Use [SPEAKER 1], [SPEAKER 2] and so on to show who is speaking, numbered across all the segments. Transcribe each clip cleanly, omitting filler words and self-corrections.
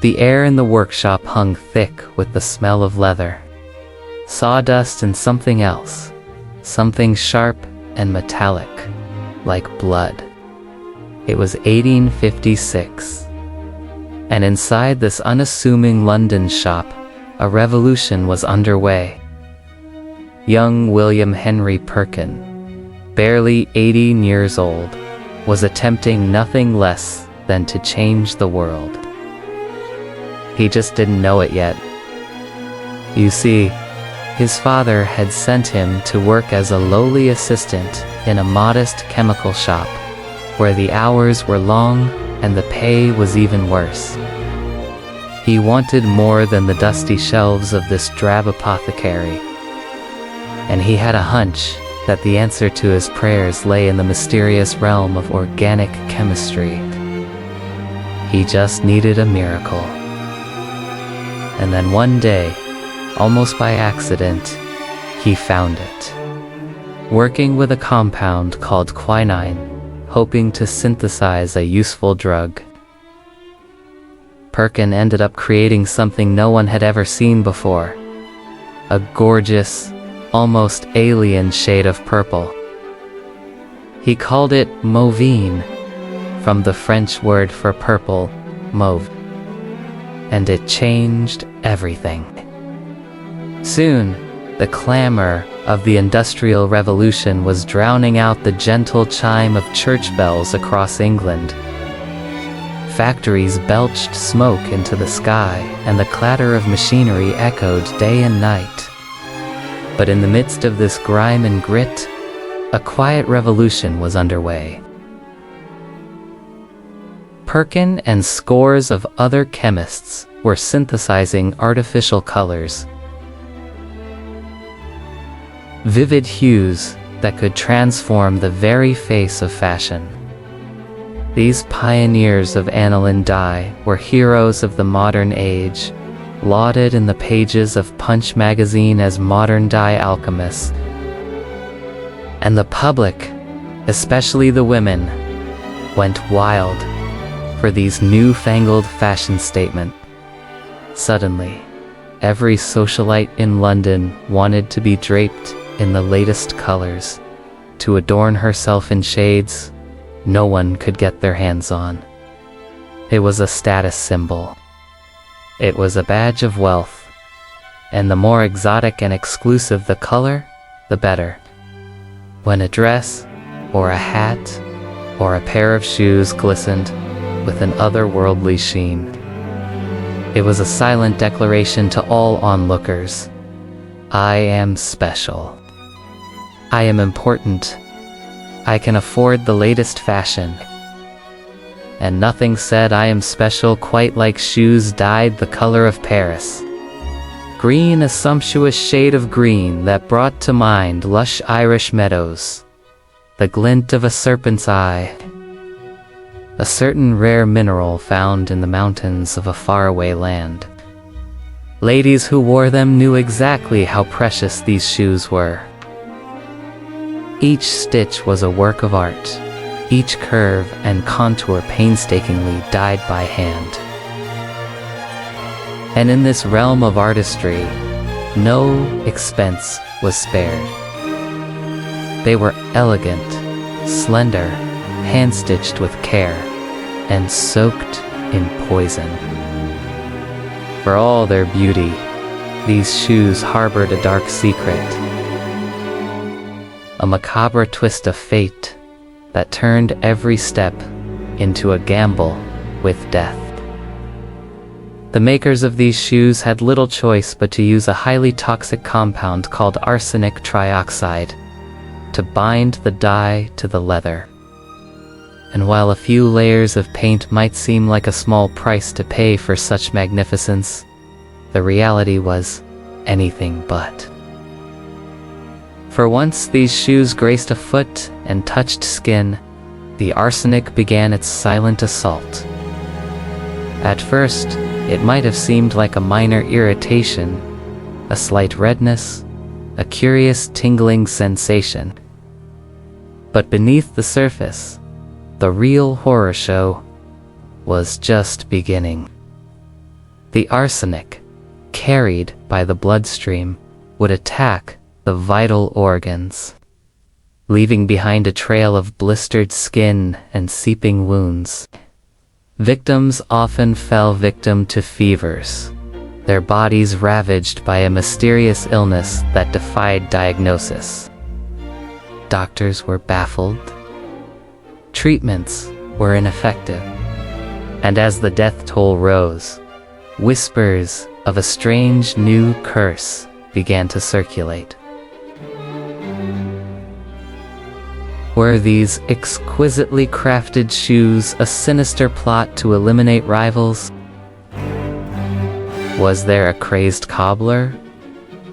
[SPEAKER 1] The air in the workshop hung thick with the smell of leather, sawdust, and something else, something sharp and metallic, like blood. It was 1856, and inside this unassuming London shop, a revolution was underway. Young William Henry Perkin, barely 18 years old, was attempting nothing less than to change the world. He just didn't know it yet. You see, his father had sent him to work as a lowly assistant in a modest chemical shop, where the hours were long and the pay was even worse. He wanted more than the dusty shelves of this drab apothecary, and he had a hunch that the answer to his prayers lay in the mysterious realm of organic chemistry. He just needed a miracle. And then one day, almost by accident, he found it. Working with a compound called quinine, hoping to synthesize a useful drug. Perkin ended up creating something no one had ever seen before. A gorgeous, almost alien shade of purple. He called it mauvine, from the French word for purple, mauve. And it changed everything. Soon, the clamor of the Industrial Revolution was drowning out the gentle chime of church bells across England. Factories belched smoke into the sky, and the clatter of machinery echoed day and night. But in the midst of this grime and grit, a quiet revolution was underway. Perkin and scores of other chemists were synthesizing artificial colors. Vivid hues that could transform the very face of fashion. These pioneers of aniline dye were heroes of the modern age, lauded in the pages of Punch magazine as modern dye alchemists. And the public, especially the women, went wild for these newfangled fashion statements. Suddenly, every socialite in London wanted to be draped in the latest colors, to adorn herself in shades no one could get their hands on. It was a status symbol. It was a badge of wealth, and the more exotic and exclusive the color, the better. When a dress, or a hat, or a pair of shoes glistened with an otherworldly sheen, it was a silent declaration to all onlookers. I am special. I am important. I can afford the latest fashion. And nothing said I am special quite like shoes dyed the color of Paris. Green, a sumptuous shade of green that brought to mind lush Irish meadows, the glint of a serpent's eye, a certain rare mineral found in the mountains of a faraway land. Ladies who wore them knew exactly how precious these shoes were. Each stitch was a work of art, each curve and contour painstakingly dyed by hand. And in this realm of artistry, no expense was spared. They were elegant, slender, hand-stitched with care, and soaked in poison. For all their beauty, these shoes harbored a dark secret, a macabre twist of fate that turned every step into a gamble with death. The makers of these shoes had little choice but to use a highly toxic compound called arsenic trioxide to bind the dye to the leather. And while a few layers of paint might seem like a small price to pay for such magnificence, the reality was anything but. For once these shoes graced a foot and touched skin, the arsenic began its silent assault. At first, it might have seemed like a minor irritation, a slight redness, a curious tingling sensation. But beneath the surface, the real horror show was just beginning. The arsenic, carried by the bloodstream, would attack the vital organs, leaving behind a trail of blistered skin and seeping wounds. Victims often fell victim to fevers, their bodies ravaged by a mysterious illness that defied diagnosis. Doctors were baffled. Treatments were ineffective. And as the death toll rose, whispers of a strange new curse began to circulate. Were these exquisitely crafted shoes a sinister plot to eliminate rivals? Was there a crazed cobbler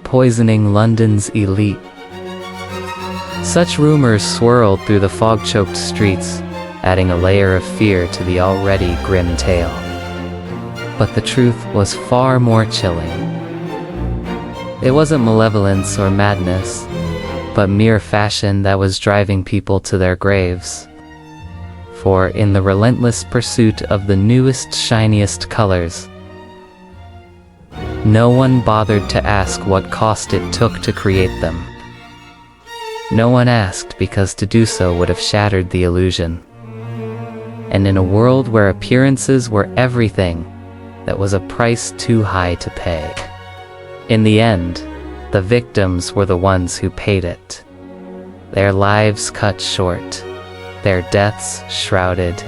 [SPEAKER 1] poisoning London's elite? Such rumors swirled through the fog-choked streets, adding a layer of fear to the already grim tale. But the truth was far more chilling. It wasn't malevolence or madness, but mere fashion that was driving people to their graves. For in the relentless pursuit of the newest, shiniest colors, no one bothered to ask what cost it took to create them. No one asked because to do so would have shattered the illusion. And in a world where appearances were everything, that was a price too high to pay. In the end, the victims were the ones who paid it. Their lives cut short, their deaths shrouded,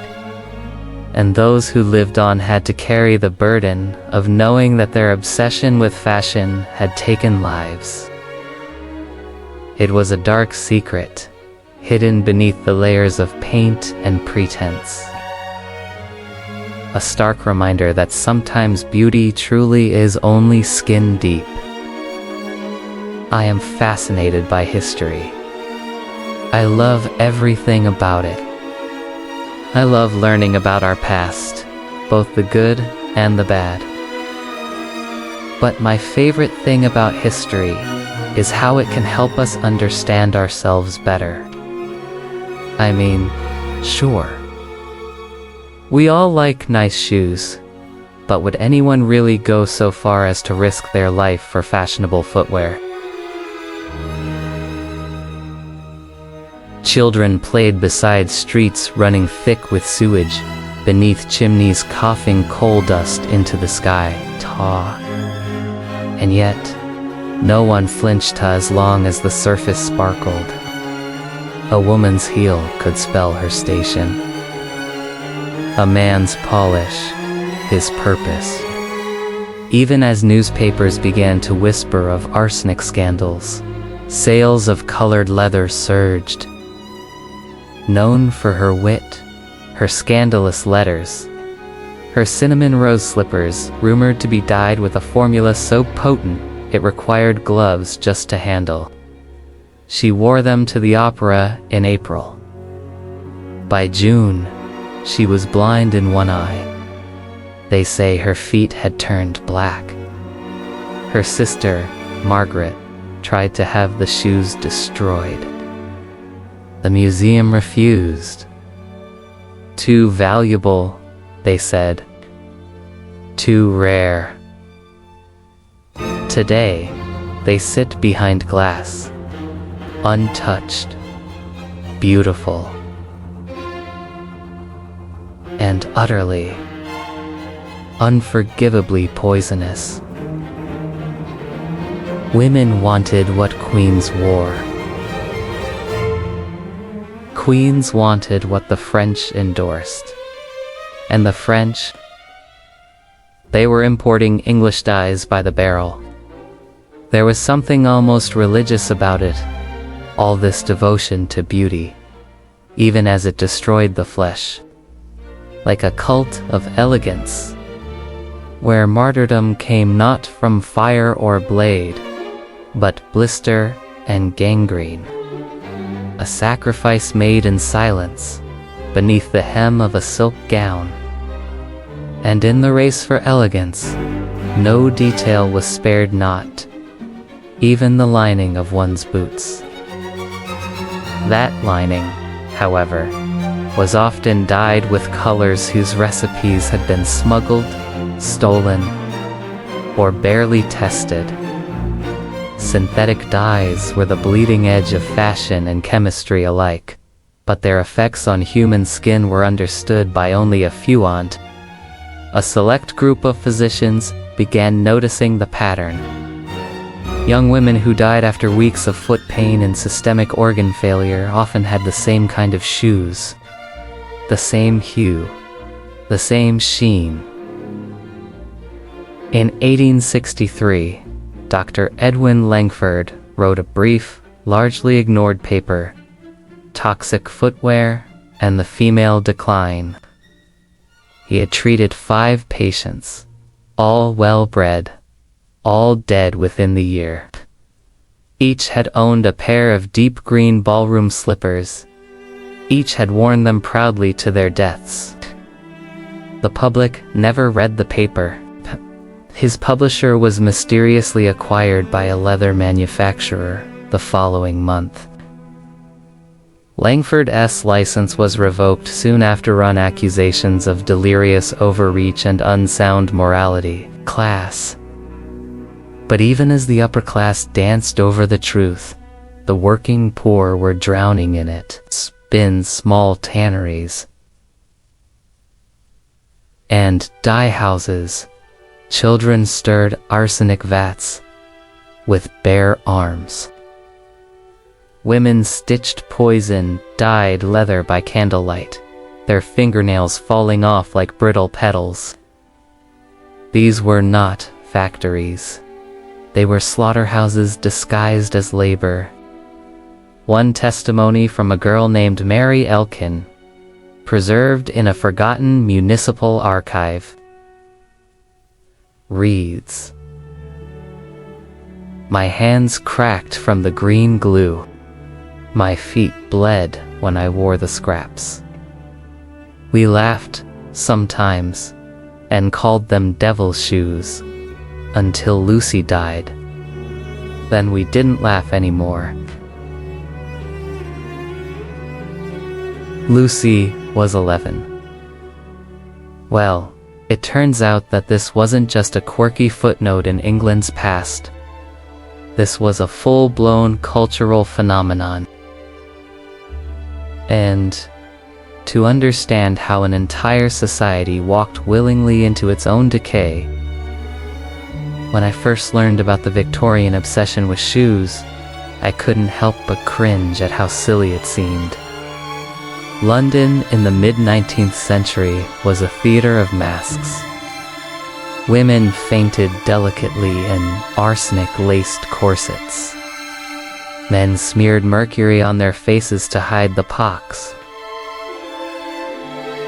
[SPEAKER 1] and those who lived on had to carry the burden of knowing that their obsession with fashion had taken lives. It was a dark secret, hidden beneath the layers of paint and pretense. A stark reminder that sometimes beauty truly is only skin deep. I am fascinated by history. I love everything about it. I love learning about our past, both the good and the bad. But my favorite thing about history is how it can help us understand ourselves better. I mean, sure, we all like nice shoes, but would anyone really go so far as to risk their life for fashionable footwear? Children played beside streets running thick with sewage, beneath chimneys coughing coal dust into the sky. And yet, no one flinched as long as the surface sparkled. A woman's heel could spell her station. A man's polish, his purpose. Even as newspapers began to whisper of arsenic scandals, sales of colored leather surged. Known for her wit, her scandalous letters, her cinnamon rose slippers rumored to be dyed with a formula so potent it required gloves just to handle. She wore them to the opera in April. By June, she was blind in one eye. They say her feet had turned black. Her sister, Margaret, tried to have the shoes destroyed. The museum refused. Too valuable, they said. Too rare. Today, they sit behind glass, untouched, beautiful, and utterly, unforgivably poisonous. Women wanted what queens wore. Queens wanted what the French endorsed. And the French, they were importing English dyes by the barrel. There was something almost religious about it, all this devotion to beauty, even as it destroyed the flesh. Like a cult of elegance, where martyrdom came not from fire or blade, but blister and gangrene. A sacrifice made in silence, beneath the hem of a silk gown. And in the race for elegance, no detail was spared not, even the lining of one's boots. That lining, however, was often dyed with colors whose recipes had been smuggled, stolen, or barely tested. Synthetic dyes were the bleeding edge of fashion and chemistry alike, but their effects on human skin were understood by only a few. A select group of physicians began noticing the pattern. Young women who died after weeks of foot pain and systemic organ failure often had the same kind of shoes, the same hue, the same sheen. In 1863, Dr. Edwin Langford wrote a brief, largely ignored paper, Toxic Footwear and the Female Decline. He had treated 5 patients, all well-bred, all dead within the year. Each had owned a pair of deep green ballroom slippers. Each had worn them proudly to their deaths. The public never read the paper. His publisher was mysteriously acquired by a leather manufacturer the following month. Langford's license was revoked soon after on accusations of delirious overreach and unsound morality. Class. But even as the upper class danced over the truth, the working poor were drowning in it. Spin small tanneries and dye houses. Children stirred arsenic vats with bare arms. Women stitched poison, dyed leather by candlelight, their fingernails falling off like brittle petals. These were not factories. They were slaughterhouses disguised as labor. One testimony from a girl named Mary Elkin, preserved in a forgotten municipal archive, reads, "My hands cracked from the green glue. My feet bled when I wore the scraps. We laughed, sometimes, and called them devil shoes, until Lucy died. Then we didn't laugh anymore." Lucy was 11. Well, it turns out that this wasn't just a quirky footnote in England's past. This was a full-blown cultural phenomenon. And to understand how an entire society walked willingly into its own decay, when I first learned about the Victorian obsession with shoes, I couldn't help but cringe at how silly it seemed. London in the mid-19th century was a theater of masks. Women fainted delicately in arsenic-laced corsets. Men smeared mercury on their faces to hide the pox.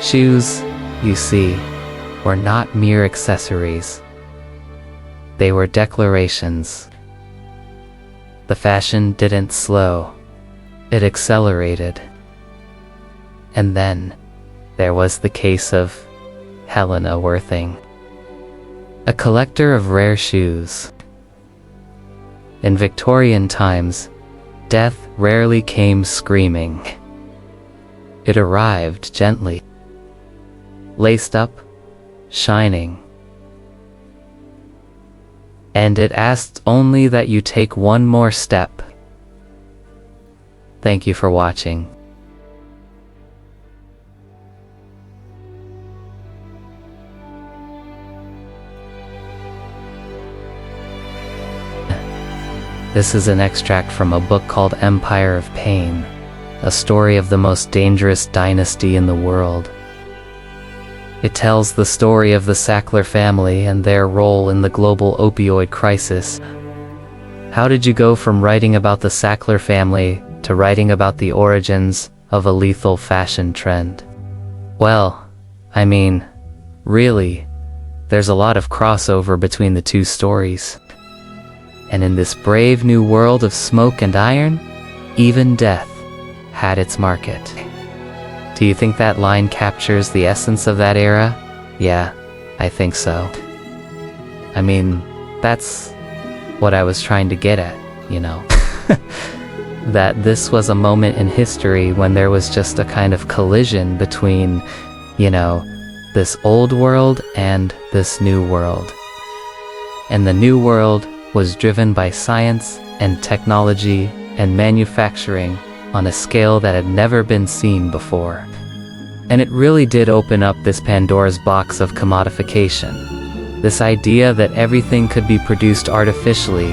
[SPEAKER 1] Shoes, you see, were not mere accessories. They were declarations. The fashion didn't slow, it accelerated. And then there was the case of Helena Worthing, a collector of rare shoes. In Victorian times, death rarely came screaming. It arrived gently, laced up, shining. And it asked only that you take one more step. Thank you for watching. This is an extract from a book called Empire of Pain, a story of the most dangerous dynasty in the world. It tells the story of the Sackler family and their role in the global opioid crisis. How did you go from writing about the Sackler family to writing about the origins of a lethal fashion trend? Well, I mean, really, there's a lot of crossover between the two stories. And in this brave new world of smoke and iron, even death had its market. Do you think that line captures the essence of that era? Yeah, I think so. I mean, that's what I was trying to get at, you know. That this was a moment in history when there was just a kind of collision between, you know, this old world and this new world. and the new world was driven by science and technology and manufacturing on a scale that had never been seen before. And it really did open up this Pandora's box of commodification. This idea that everything could be produced artificially.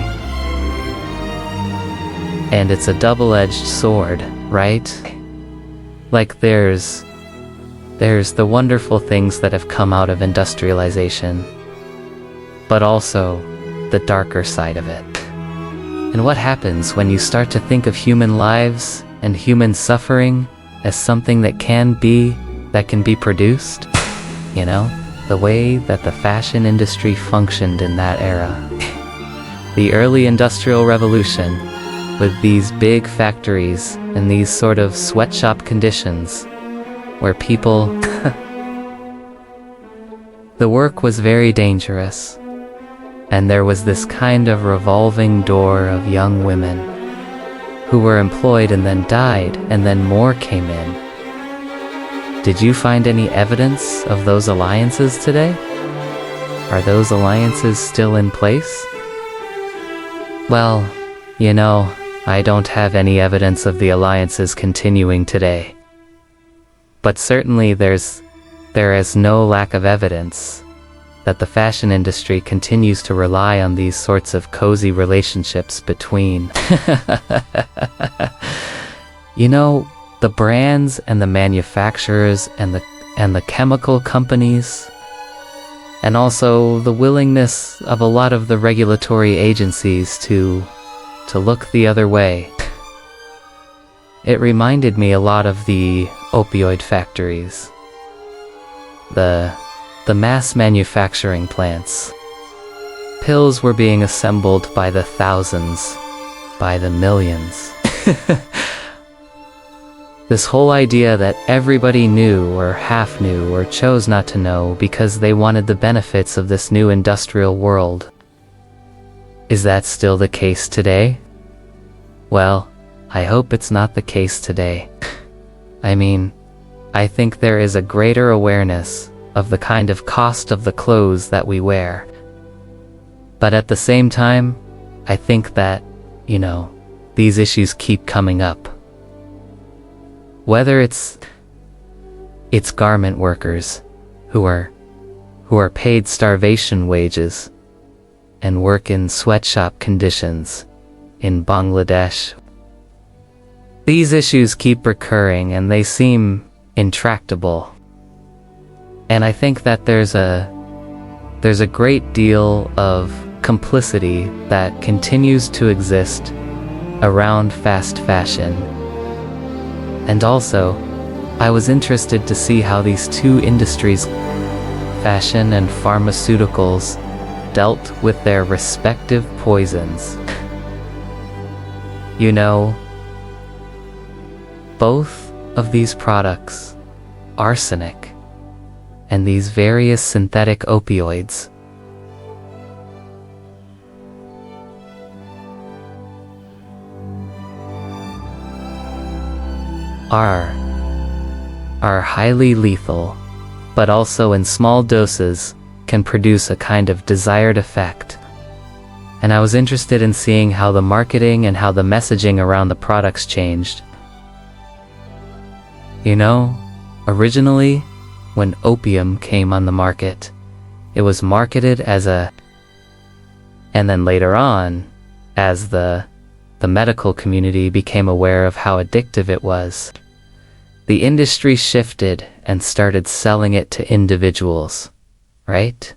[SPEAKER 1] And it's a double-edged sword, right? Like there's the wonderful things that have come out of industrialization, but also the darker side of it. And what happens when you start to think of human lives and human suffering as something that can be produced? You know, the way that the fashion industry functioned in that era. The early industrial revolution, with these big factories and these sort of sweatshop conditions, where people... The work was very dangerous, and there was this kind of revolving door of young women who were employed and then died, and then more came in. Did you find any evidence of those alliances today? Are those alliances still in place? Well, you know, I don't have any evidence of the alliances continuing today. But certainly there is no lack of evidence that the fashion industry continues to rely on these sorts of cozy relationships between you know, the brands and the manufacturers and the chemical companies, and also the willingness of a lot of the regulatory agencies to look the other way. It reminded me a lot of the opioid factories, the mass manufacturing plants. Pills were being assembled by the thousands, by the millions. This whole idea that everybody knew or half knew or chose not to know because they wanted the benefits of this new industrial world. Is that still the case today? Well, I hope it's not the case today. I mean, I think there is a greater awareness of the kind of cost of the clothes that we wear. But at the same time, I think that, you know, these issues keep coming up. Whether it's garment workers who are paid starvation wages and work in sweatshop conditions in Bangladesh. These issues keep recurring and they seem intractable. And I think that there's a great deal of complicity that continues to exist around fast fashion. And also, I was interested to see how these two industries, fashion and pharmaceuticals, dealt with their respective poisons. You know, both of these products, arsenic and these various synthetic opioids, are highly lethal, but also in small doses can produce a kind of desired effect. And I was interested in seeing how the marketing and how the messaging around the products changed. You know, originally, when opium came on the market, it was marketed as and then later on, as the medical community became aware of how addictive it was, the industry shifted and started selling it to individuals, right?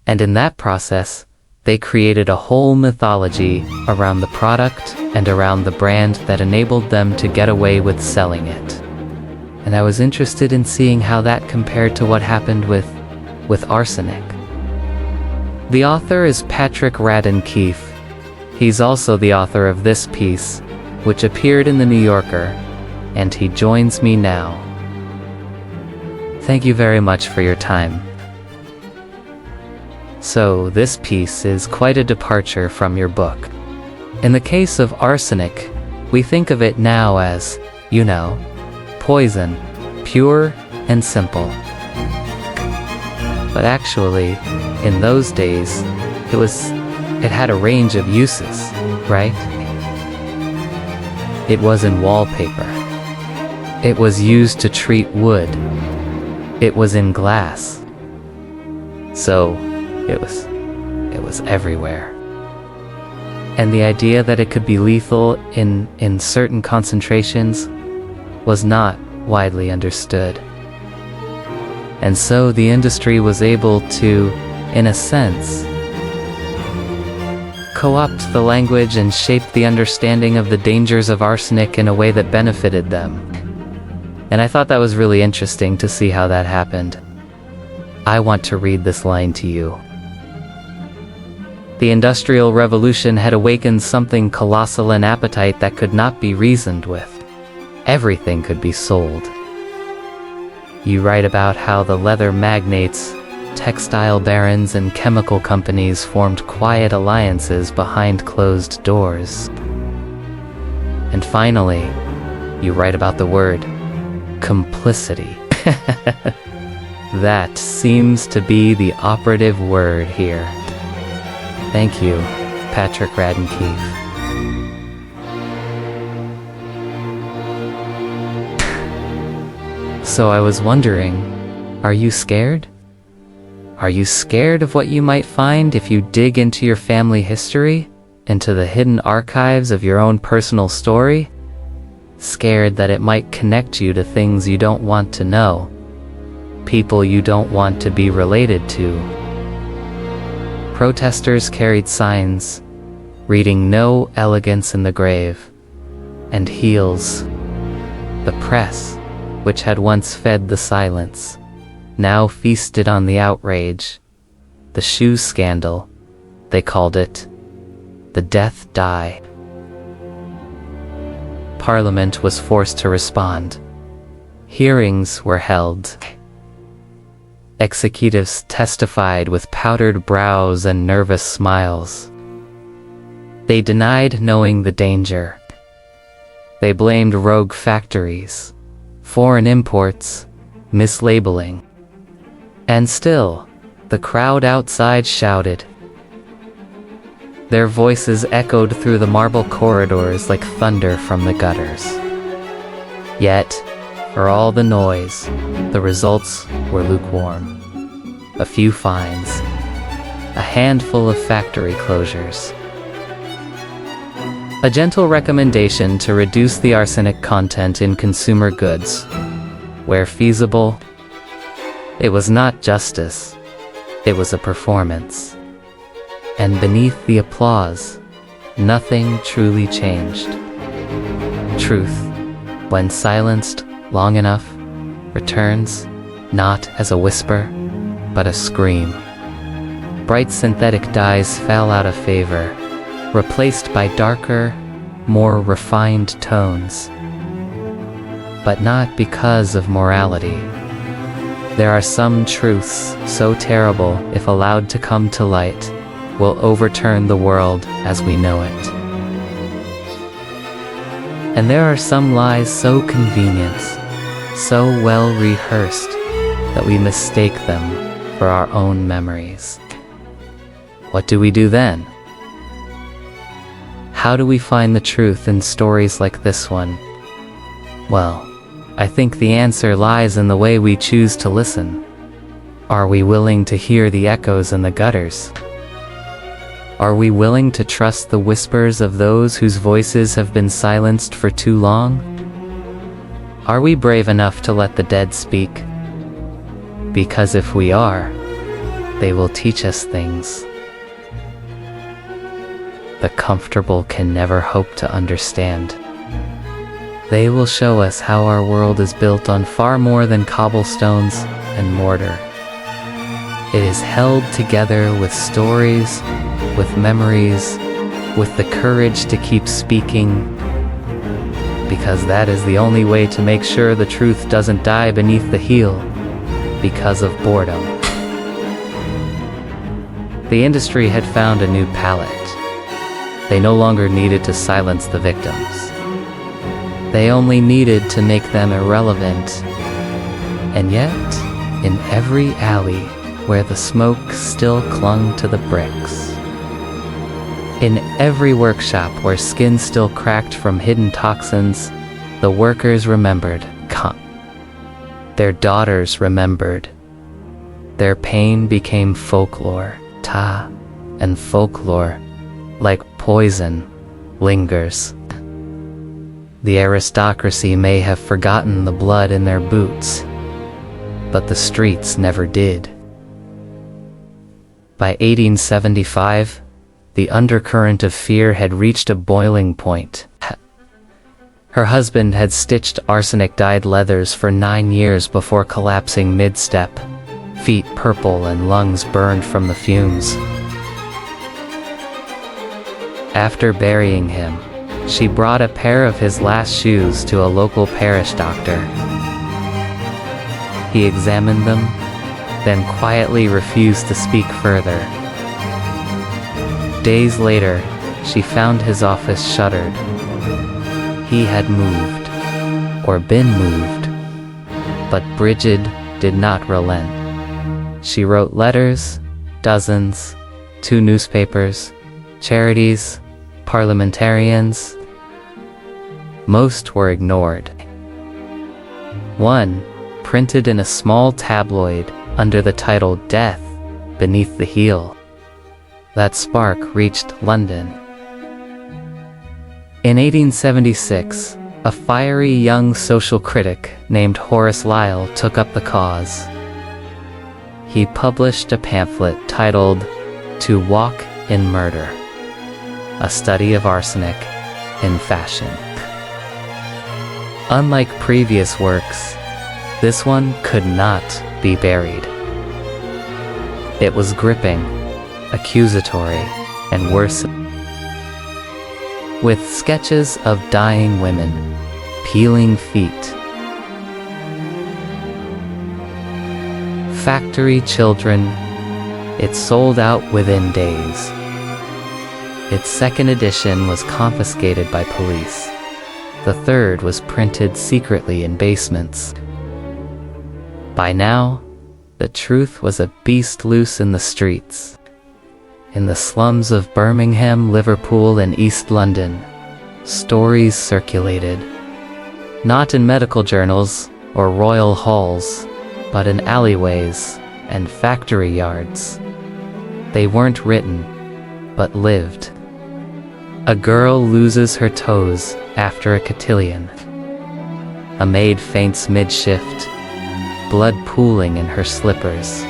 [SPEAKER 1] And in that process, they created a whole mythology around the product and around the brand that enabled them to get away with selling it. And I was interested in seeing how that compared to what happened with arsenic. The author is Patrick Radden Keefe. He's also the author of this piece, which appeared in the New Yorker, and he joins me now. Thank you very much for your time. So, this piece is quite a departure from your book. In the case of arsenic, we think of it now as, you know, poison, pure and simple. But actually, in those days, it had a range of uses, right? It was in wallpaper. It was used to treat wood. It was in glass. So, it was everywhere. And the idea that it could be lethal in certain concentrations was not widely understood. And so the industry was able to, in a sense, co-opt the language and shape the understanding of the dangers of arsenic in a way that benefited them. And I thought that was really interesting to see how that happened. I want to read this line to you. The Industrial Revolution had awakened something colossal, an appetite that could not be reasoned with. Everything could be sold. You write about how the leather magnates, textile barons, and chemical companies formed quiet alliances behind closed doors. And finally, you write about the word complicity. That seems to be the operative word here. Thank you, Patrick Radden Keefe. So I was wondering, are you scared? Are you scared of what you might find if you dig into your family history, into the hidden archives of your own personal story? Scared that it might connect you to things you don't want to know, people you don't want to be related to. Protesters carried signs reading "No elegance in the grave," and heels. The press, which had once fed the silence, now feasted on the outrage. The shoe scandal, they called it, the death dye. Parliament was forced to respond. Hearings were held. Executives testified with powdered brows and nervous smiles. They denied knowing the danger. They blamed rogue factories, foreign imports, mislabeling. And still, the crowd outside shouted. Their voices echoed through the marble corridors like thunder from the gutters. Yet, for all the noise, the results were lukewarm. A few fines, a handful of factory closures. A gentle recommendation to reduce the arsenic content in consumer goods. Where feasible, it was not justice, it was a performance. And beneath the applause, nothing truly changed. Truth, when silenced long enough, returns, not as a whisper, but a scream. Bright synthetic dyes fell out of favor, replaced by darker, more refined tones. But not because of morality. There are some truths so terrible, if allowed to come to light, will overturn the world as we know it. And there are some lies so convenient, so well rehearsed, that we mistake them for our own memories. What do we do then? How do we find the truth in stories like this one? Well, I think the answer lies in the way we choose to listen. Are we willing to hear the echoes in the gutters? Are we willing to trust the whispers of those whose voices have been silenced for too long? Are we brave enough to let the dead speak? Because if we are, they will teach us things the comfortable can never hope to understand. They will show us how our world is built on far more than cobblestones and mortar. It is held together with stories, with memories, with the courage to keep speaking, because that is the only way to make sure the truth doesn't die beneath the heel because of boredom. The industry had found a new palette. They no longer needed to silence the victims. They only needed to make them irrelevant. And yet, in every alley, where the smoke still clung to the bricks. In every workshop where skin still cracked from hidden toxins, the workers remembered. Their daughters remembered. Their pain became folklore, and folklore, like poison, lingers. The aristocracy may have forgotten the blood in their boots, but the streets never did. By 1875, the undercurrent of fear had reached a boiling point. Her husband had stitched arsenic-dyed leathers for 9 years before collapsing mid-step, feet purple and lungs burned from the fumes. After burying him, she brought a pair of his last shoes to a local parish doctor. He examined them, then quietly refused to speak further. Days later, she found his office shuttered. He had moved, or been moved, but Bridget did not relent. She wrote letters, dozens, 2 newspapers, charities, parliamentarians. Most were ignored. One, printed in a small tabloid under the title Death Beneath the Heel. That spark reached London. In 1876, a fiery young social critic named Horace Lyle took up the cause. He published a pamphlet titled To Walk in Murder, a study of arsenic in fashion. Unlike previous works, this one could not be buried. It was gripping, accusatory, and worse, with sketches of dying women, peeling feet, factory children. It sold out within days. Its second edition was confiscated by police. The third was printed secretly in basements. By now, the truth was a beast loose in the streets. In the slums of Birmingham, Liverpool, and East London, stories circulated, not in medical journals or royal halls, but in alleyways and factory yards. They weren't written, but lived. A girl loses her toes after a cotillion. A maid faints mid-shift, blood pooling in her slippers.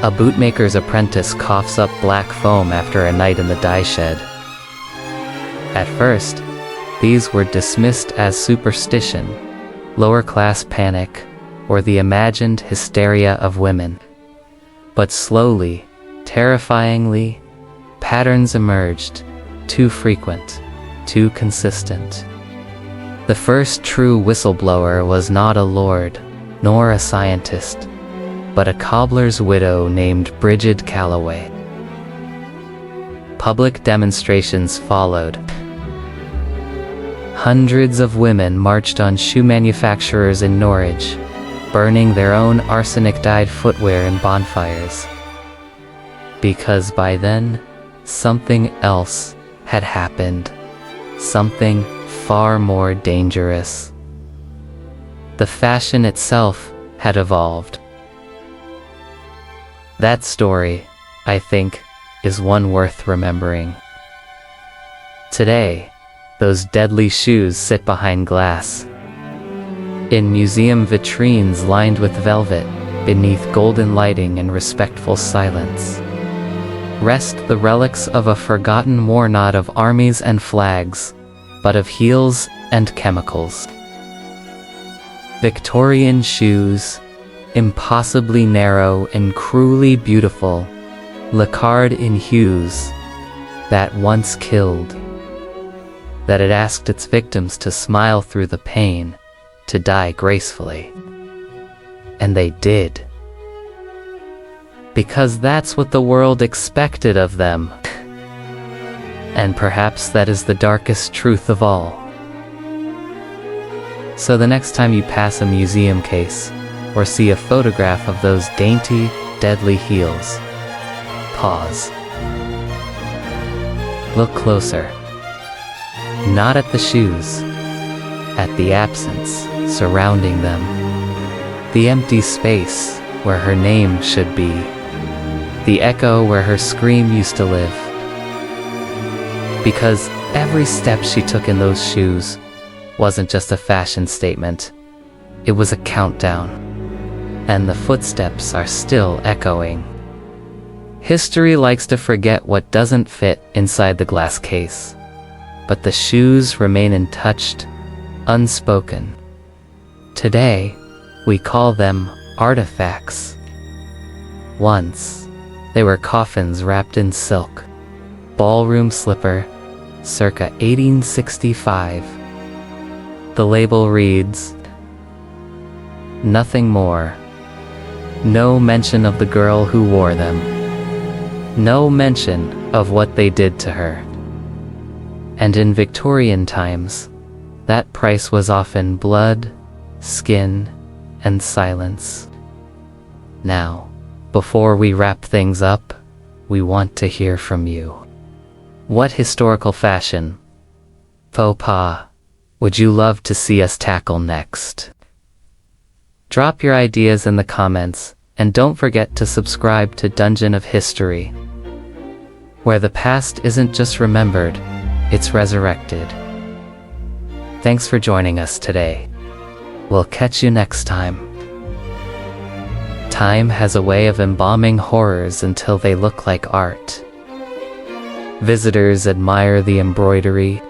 [SPEAKER 1] A bootmaker's apprentice coughs up black foam after a night in the dye shed. At first, these were dismissed as superstition, lower-class panic, or the imagined hysteria of women. But slowly, terrifyingly, patterns emerged, too frequent, too consistent. The first true whistleblower was not a lord, nor a scientist, but a cobbler's widow named Bridget Calloway. Public demonstrations followed. Hundreds of women marched on shoe manufacturers in Norwich, burning their own arsenic-dyed footwear in bonfires. Because by then, something else had happened, something far more dangerous. The fashion itself had evolved. That story, I think, is one worth remembering. Today, those deadly shoes sit behind glass, in museum vitrines lined with velvet, beneath golden lighting and respectful silence, rest the relics of a forgotten war not of armies and flags, but of heels and chemicals. Victorian shoes, impossibly narrow and cruelly beautiful, lacquered in hues that once killed, that had asked its victims to smile through the pain, to die gracefully. And they did. Because that's what the world expected of them. And perhaps that is the darkest truth of all. So the next time you pass a museum case, or see a photograph of those dainty, deadly heels. Pause. Look closer. Not at the shoes, at the absence surrounding them. The empty space where her name should be. The echo where her scream used to live. Because every step she took in those shoes wasn't just a fashion statement. It was a countdown. And the footsteps are still echoing. History likes to forget what doesn't fit inside the glass case. But the shoes remain untouched, unspoken. Today, we call them artifacts. Once, they were coffins wrapped in silk. Ballroom slipper, circa 1865. The label reads, "Nothing more." No mention of the girl who wore them. No mention of what they did to her. And in Victorian times, that price was often blood, skin, and silence. Now, before we wrap things up, we want to hear from you. What historical fashion, faux pas, would you love to see us tackle next? Drop your ideas in the comments, and don't forget to subscribe to Dungeon of History, where the past isn't just remembered, it's resurrected. Thanks for joining us today. We'll catch you next time. Time has a way of embalming horrors until they look like art. Visitors admire the embroidery.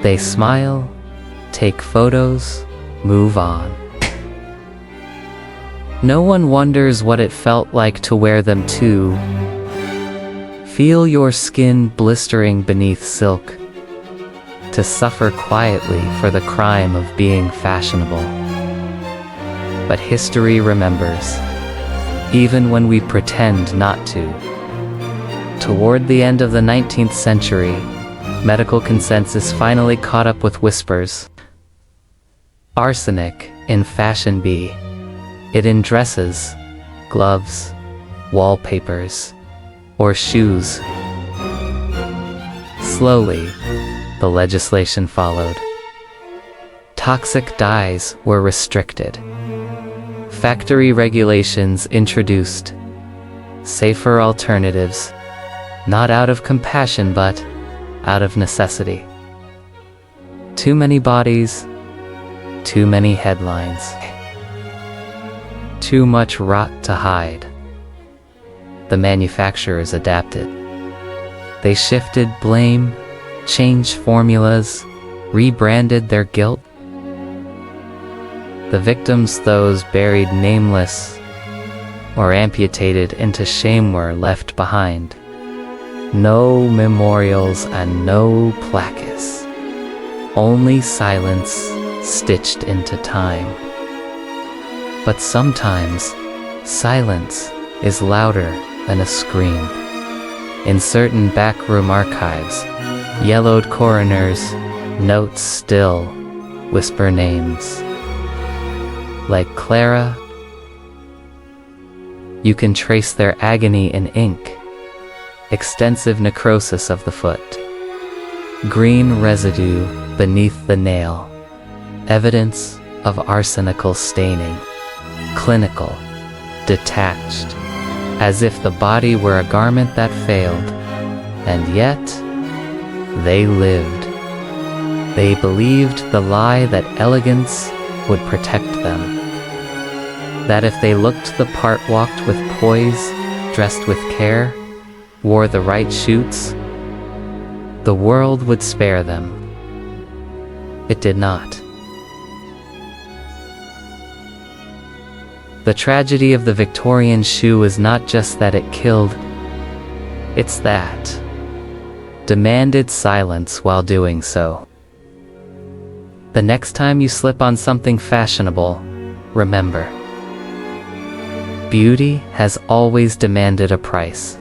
[SPEAKER 1] They smile, take photos, move on. No one wonders what it felt like to wear them too. Feel your skin blistering beneath silk, to suffer quietly for the crime of being fashionable. But history remembers, even when we pretend not to. Toward the end of the 19th century, medical consensus finally caught up with whispers. Arsenic in fashion be. It in dresses, gloves, wallpapers, or shoes. Slowly, the legislation followed. Toxic dyes were restricted. Factory regulations introduced. Safer alternatives, not out of compassion but out of necessity. Too many bodies, too many headlines. Too much rot to hide. The manufacturers adapted. They shifted blame, changed formulas, rebranded their guilt. The victims, those buried nameless or amputated into shame, were left behind. No memorials and no plaques. Only silence stitched into time. But sometimes, silence is louder than a scream. In certain backroom archives, yellowed coroners' notes still whisper names. Like Clara, you can trace their agony in ink. Extensive necrosis of the foot. Green residue beneath the nail. Evidence of arsenical staining. Clinical, detached, as if the body were a garment that failed. And yet, they lived. They believed the lie that elegance would protect them. That if they looked the part, walked with poise, dressed with care, wore the right shoots, the world would spare them. It did not. The tragedy of the Victorian shoe is not just that it killed, it's that demanded silence while doing so. The next time you slip on something fashionable, remember, beauty has always demanded a price.